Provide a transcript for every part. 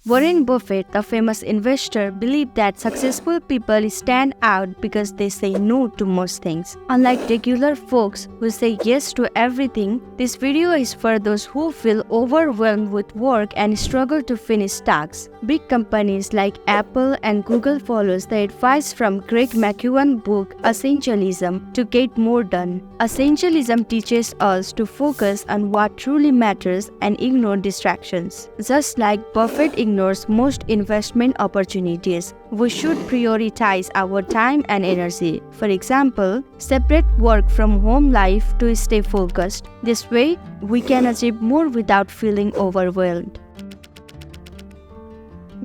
Warren Buffett, the famous investor, believed that successful people stand out because they say no to most things. Unlike regular folks who say yes to everything, this video is for those who feel overwhelmed with work and struggle to finish tasks. Big companies like Apple and Google follows the advice from Greg McKeown's book Essentialism to get more done. Essentialism teaches us to focus on what truly matters and ignore distractions. Just like Buffett ignores most investment opportunities, we should prioritize our time and energy. For example, separate work from home life to stay focused. This way, we can achieve more without feeling overwhelmed.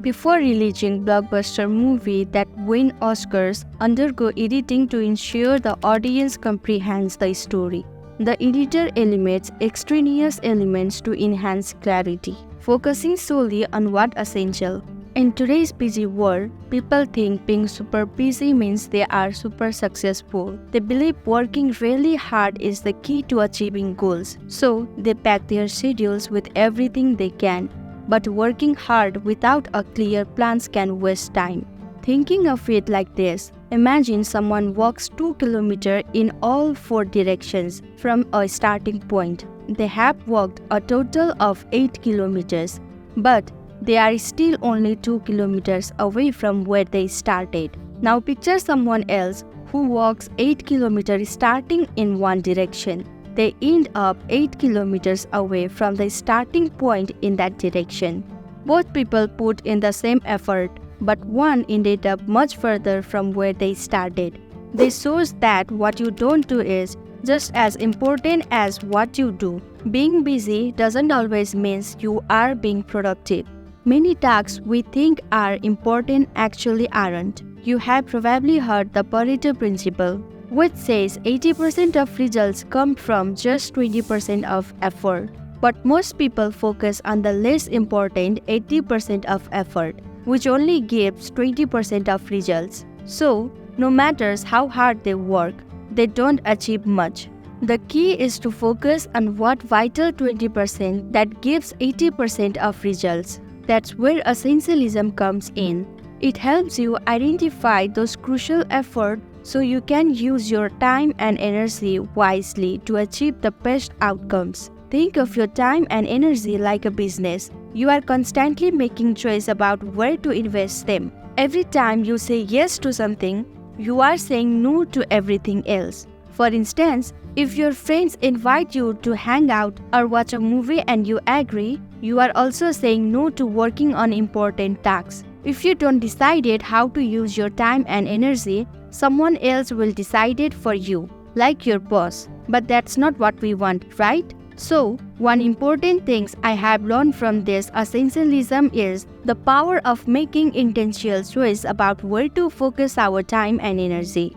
Before releasing blockbuster movies that win Oscars, undergo editing to ensure the audience comprehends the story. The editor eliminates extraneous elements to enhance clarity, focusing solely on what's essential. In today's busy world, people think being super busy means they are super successful. They believe working really hard is the key to achieving goals, so they pack their schedules with everything they can. But working hard without a clear plan can waste time. Thinking of it like this, imagine someone walks 2 kilometers in all 4 directions from a starting point. They have walked a total of 8 kilometers, but they are still only 2 kilometers away from where they started. Now picture someone else who walks 8 kilometers starting in one direction. They end up 8 kilometers away from the starting point in that direction. Both people put in the same effort, but one ended up much further from where they started. This shows that what you don't do is just as important as what you do. Being busy doesn't always mean you are being productive. Many tasks we think are important actually aren't. You have probably heard the Pareto principle, which says 80% of results come from just 20% of effort. But most people focus on the less important 80% of effort, which only gives 20% of results. So, no matter how hard they work, they don't achieve much. The key is to focus on what vital 20% that gives 80% of results. That's where essentialism comes in. It helps you identify those crucial efforts so you can use your time and energy wisely to achieve the best outcomes. Think of your time and energy like a business. You are constantly making choices about where to invest them. Every time you say yes to something, you are saying no to everything else. For instance, if your friends invite you to hang out or watch a movie and you agree, you are also saying no to working on important tasks. If you don't decide how to use your time and energy, someone else will decide it for you, like your boss. But that's not what we want, right? So, one important thing I have learned from this essentialism is the power of making intentional choice about where to focus our time and energy.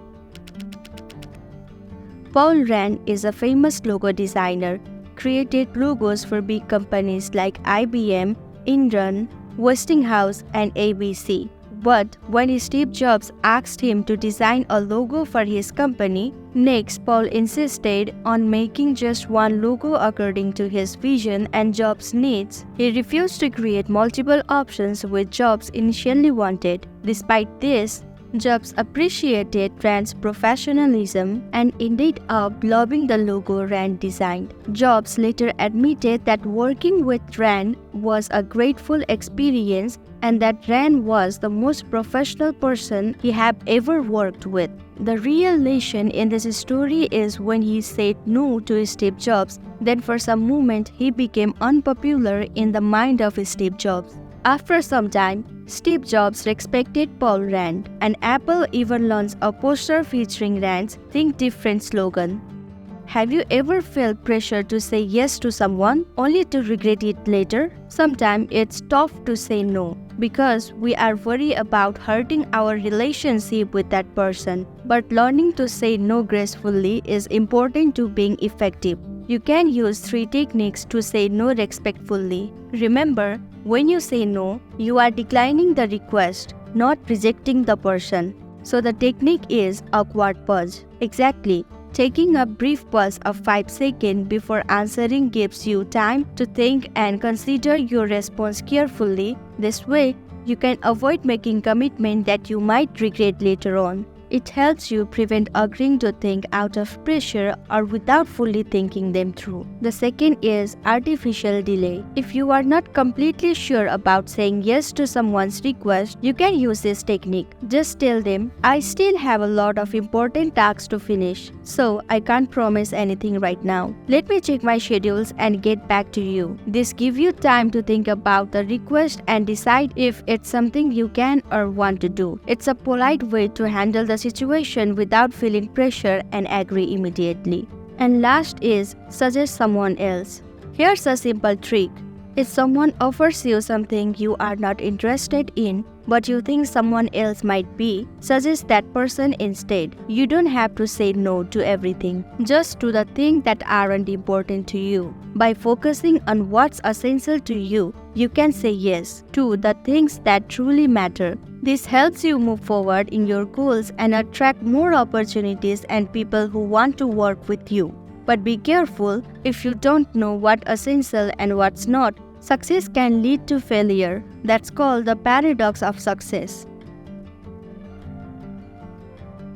Paul Rand is a famous logo designer, created logos for big companies like IBM, Injure, Westinghouse, and ABC. But when Steve Jobs asked him to design a logo for his company, next Paul insisted on making just one logo according to his vision and Jobs' needs. He refused to create multiple options which Jobs initially wanted. Despite this, Jobs appreciated Rand's professionalism and ended up loving the logo Rand designed. Jobs later admitted that working with Rand was a grateful experience and that Rand was the most professional person he had ever worked with. The real lesson in this story is when he said no to Steve Jobs, then for some moment he became unpopular in the mind of Steve Jobs. After some time, Steve Jobs respected Paul Rand, and Apple even launched a poster featuring Rand's Think Different slogan. Have you ever felt pressure to say yes to someone only to regret it later? Sometimes it's tough to say no because we are worried about hurting our relationship with that person. But learning to say no gracefully is important to being effective. You can use 3 techniques to say no respectfully. Remember, when you say no, you are declining the request, not rejecting the person. So the technique is awkward pause. Exactly. Taking a brief pause of 5 seconds before answering gives you time to think and consider your response carefully. This way, you can avoid making commitments that you might regret later on. It helps you prevent agreeing to things out of pressure or without fully thinking them through. The second is artificial delay. If you are not completely sure about saying yes to someone's request, you can use this technique. Just tell them, I still have a lot of important tasks to finish, so I can't promise anything right now. Let me check my schedules and get back to you. This gives you time to think about the request and decide if it's something you can or want to do. It's a polite way to handle the situation without feeling pressure and agree immediately. And last is suggest someone else. Here's a simple trick. If someone offers you something you are not interested in, but you think someone else might be, suggest that person instead. You don't have to say no to everything. Just do the things that aren't important to you. By focusing on what's essential to you, you can say yes to the things that truly matter. This helps you move forward in your goals and attract more opportunities and people who want to work with you. But be careful, if you don't know what's essential and what's not, success can lead to failure. That's called the paradox of success.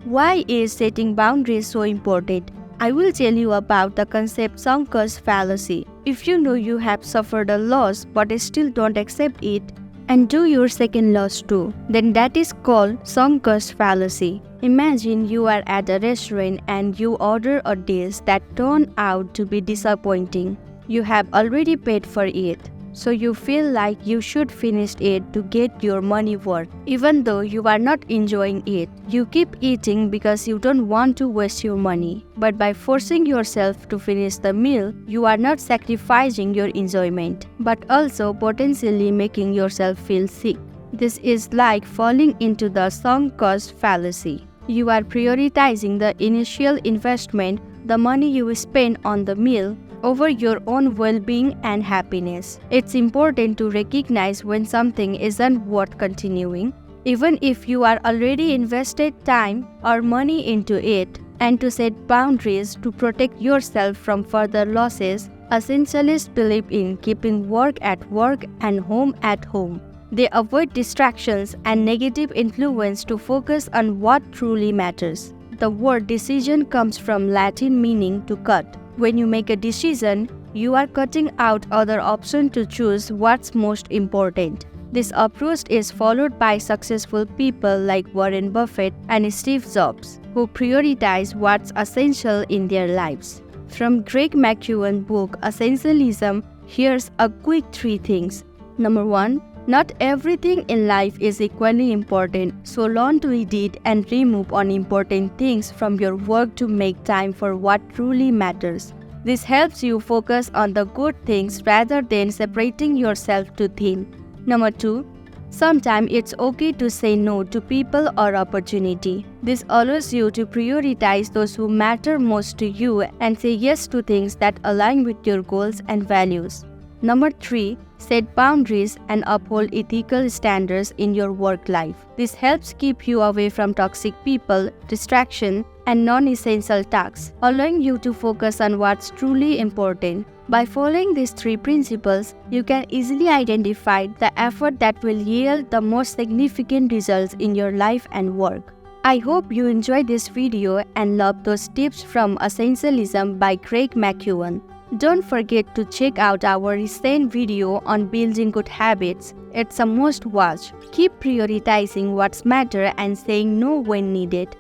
Why is setting boundaries so important? I will tell you about the concept sunk cost fallacy. If you know you have suffered a loss but still don't accept it, and do your second loss too, then that is called sunk cost fallacy. Imagine you are at a restaurant and you order a dish that turned out to be disappointing. You have already paid for it, so you feel like you should finish it to get your money worth. Even though you are not enjoying it, you keep eating because you don't want to waste your money. But by forcing yourself to finish the meal, you are not sacrificing your enjoyment, but also potentially making yourself feel sick. This is like falling into the sunk cost fallacy. You are prioritizing the initial investment, the money you spend on the meal, over your own well-being and happiness. It's important to recognize when something isn't worth continuing, even if you are already invested time or money into it, and to set boundaries to protect yourself from further losses. Essentialists believe in keeping work at work and home at home. They avoid distractions and negative influence to focus on what truly matters. The word decision comes from Latin meaning to cut. When you make a decision, you are cutting out other options to choose what's most important. This approach is followed by successful people like Warren Buffett and Steve Jobs, who prioritize what's essential in their lives. From Greg McKeown's book Essentialism, here's a quick 3 things. Number 1. Not everything in life is equally important, so learn to edit and remove unimportant things from your work to make time for what truly matters. This helps you focus on the good things rather than separating yourself too thin. Number 2. Sometimes it's okay to say no to people or opportunity. This allows you to prioritize those who matter most to you and say yes to things that align with your goals and values. Number 3. Set boundaries and uphold ethical standards in your work life. This helps keep you away from toxic people, distraction, and non-essential tasks, allowing you to focus on what's truly important. By following these 3 principles, you can easily identify the effort that will yield the most significant results in your life and work. I hope you enjoyed this video and loved those tips from Essentialism by Greg McKeown. Don't forget to check out our recent video on building good habits. It's a must watch. Keep prioritizing what's matter and saying no when needed.